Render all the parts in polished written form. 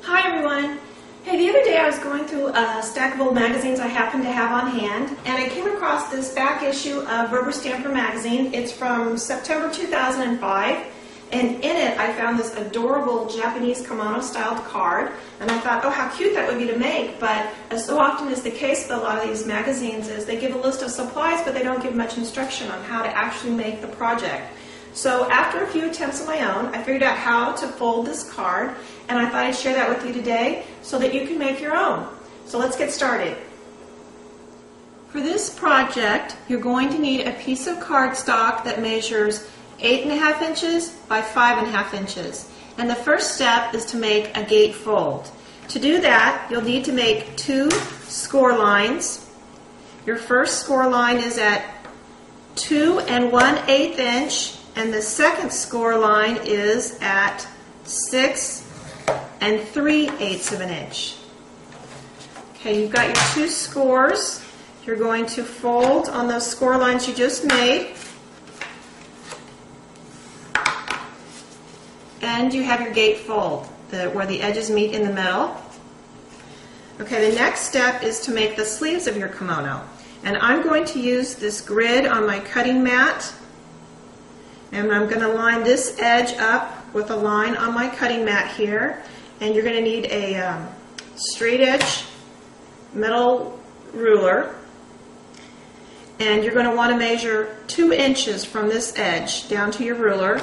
Hi everyone! Hey, the other day I was going through a stack of old magazines I happen to have on hand, and I came across this back issue of Rubber Stamper magazine. It's from September 2005, and in it I found this adorable Japanese kimono-styled card, and I thought, oh, how cute that would be to make, but as so often is the case with a lot of these magazines is they give a list of supplies, but they don't give much instruction on how to actually make the project. So after a few attempts of my own, I figured out how to fold this card, and I thought I'd share that with you today so that you can make your own. So let's get started. For this project, you're going to need a piece of cardstock that measures 8.5 inches by 5.5 inches. And the first step is to make a gate fold. To do that, you'll need to make 2 score lines. Your first score line is at 2 1/8 inch. And the second score line is at 6 3/8 of an inch. Okay, you've got your 2 scores. You're going to fold on those score lines you just made. And you have your gate fold, where the edges meet in the middle. Okay, the next step is to make the sleeves of your kimono. And I'm going to use this grid on my cutting mat. And I'm going to line this edge up with a line on my cutting mat here. And you're going to need a straight edge metal ruler. And you're going to want to measure 2 inches from this edge down to your ruler.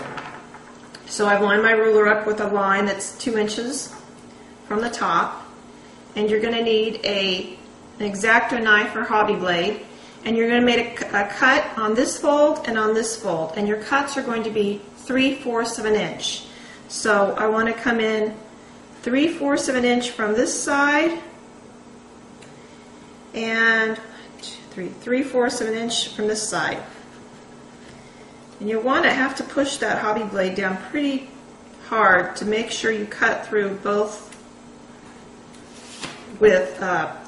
So I've lined my ruler up with a line that's 2 inches from the top. And you're going to need an X-Acto knife or hobby blade. And you're going to make a cut on this fold and on this fold. And your cuts are going to be 3/4 of an inch. So I want to come in 3/4 of an inch from this side and 3/4 of an inch from this side. And you want to have to push that hobby blade down pretty hard to make sure you cut through both with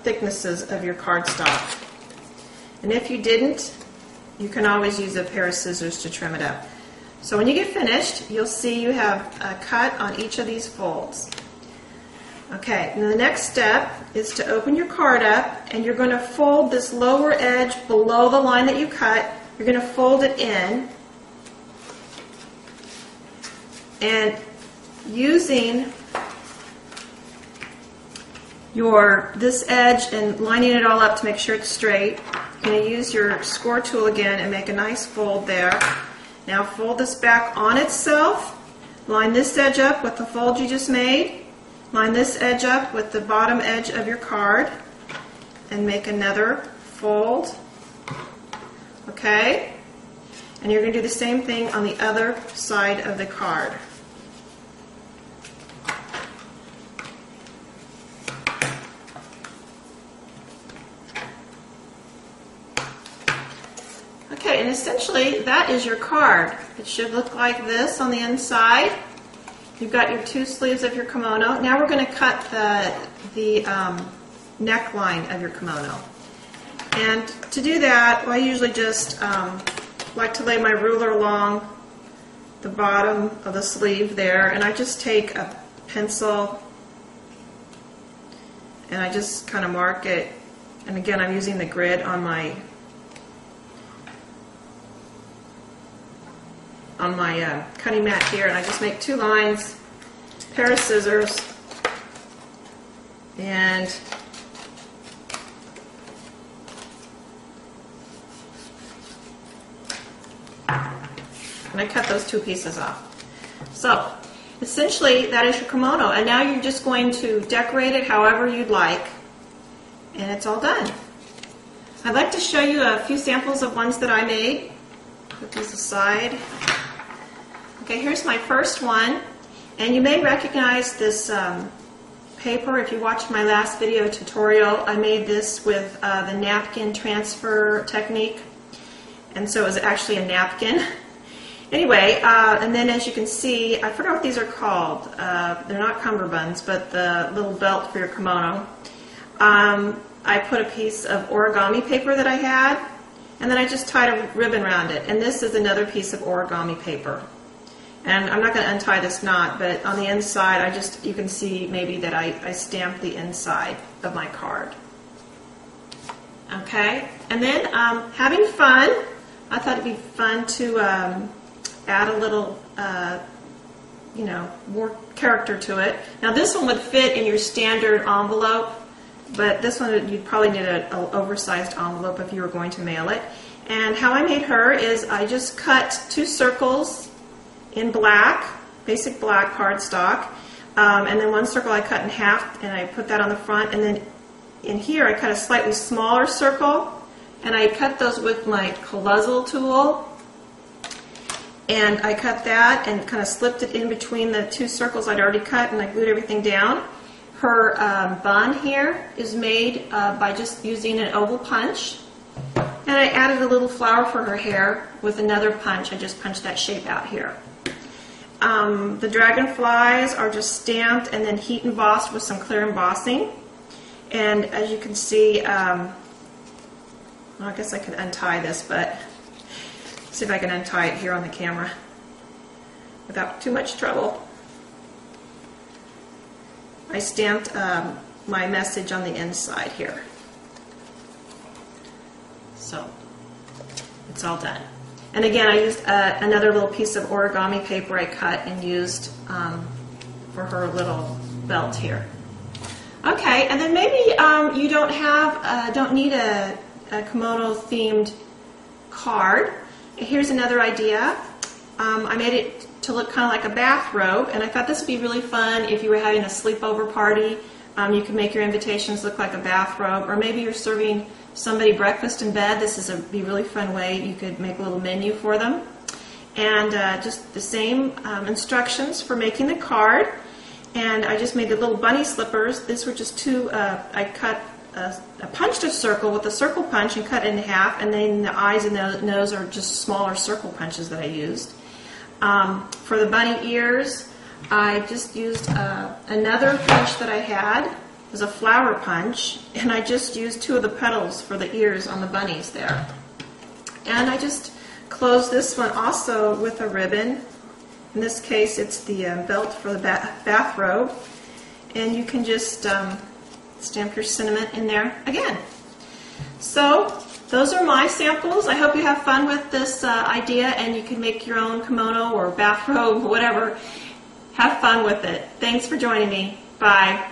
thicknesses of your cardstock. And if you didn't, you can always use a pair of scissors to trim it up. So when you get finished, you'll see you have a cut on each of these folds. Okay, and the next step is to open your card up, and you're going to fold this lower edge below the line that you cut. You're going to fold it in. And using this edge and lining it all up to make sure it's straight, you're going to use your score tool again and make a nice fold there. Now fold this back on itself. Line this edge up with the fold you just made. Line this edge up with the bottom edge of your card and make another fold. Okay? And you're going to do the same thing on the other side of the card. Okay, and essentially that is your card. It should look like this on the inside. You've got your 2 sleeves of your kimono. Now we're going to cut the neckline of your kimono. And to do that, I usually just like to lay my ruler along the bottom of the sleeve there, and I just take a pencil and I just kind of mark it. And again, I'm using the grid on my cutting mat here, and I just make 2 lines, pair of scissors, and I cut those 2 pieces off. So essentially that is your kimono, and now you're just going to decorate it however you'd like, and it's all done. I'd like to show you a few samples of ones that I made. Put these aside. Okay, here's my first one, and you may recognize this paper if you watched my last video tutorial. I made this with the napkin transfer technique, and so it was actually a napkin. Anyway, and then as you can see, I forgot what these are called. They're not cummerbunds, but the little belt for your kimono. I put a piece of origami paper that I had, and then I just tied a ribbon around it. And this is another piece of origami paper. And I'm not going to untie this knot, but on the inside, you can see maybe that I stamped the inside of my card. Okay, and then having fun, I thought it'd be fun to add a little, more character to it. Now this one would fit in your standard envelope, but this one you'd probably need an oversized envelope if you were going to mail it. And how I made her is I just cut 2 circles in black, basic black cardstock, and then 1 circle I cut in half and I put that on the front, and then in here I cut a slightly smaller circle and I cut those with my colossal tool, and I cut that and kind of slipped it in between the 2 circles I'd already cut, and I glued everything down. Her bun here is made by just using an oval punch, and I added a little flower for her hair with another punch. I just punched that shape out here. The dragonflies are just stamped and then heat embossed with some clear embossing. And as you can see, well, I guess I can untie this, but see if I can untie it here on the camera without too much trouble. I stamped my message on the inside here. So it's all done. And again, I used another little piece of origami paper I cut and used for her little belt here. Okay, and then maybe you don't need a kimono themed card. Here's another idea. I made it to look kind of like a bathrobe, and I thought this would be really fun if you were having a sleepover party. You could make your invitations look like a bathrobe, or maybe you're serving somebody breakfast in bed. This is be a really fun way you could make a little menu for them. And just the same instructions for making the card. And I just made the little bunny slippers. These were just 2, I punched a circle with a circle punch and cut it in half, and then the eyes and the nose are just smaller circle punches that I used. For the bunny ears, I just used another punch that I had. It was a flower punch, and I just used 2 of the petals for the ears on the bunnies there. And I just closed this one also with a ribbon. In this case, it's the belt for the bathrobe. And you can just stamp your sentiment in there again. So those are my samples. I hope you have fun with this idea, and you can make your own kimono or bathrobe, whatever. Have fun with it. Thanks for joining me. Bye.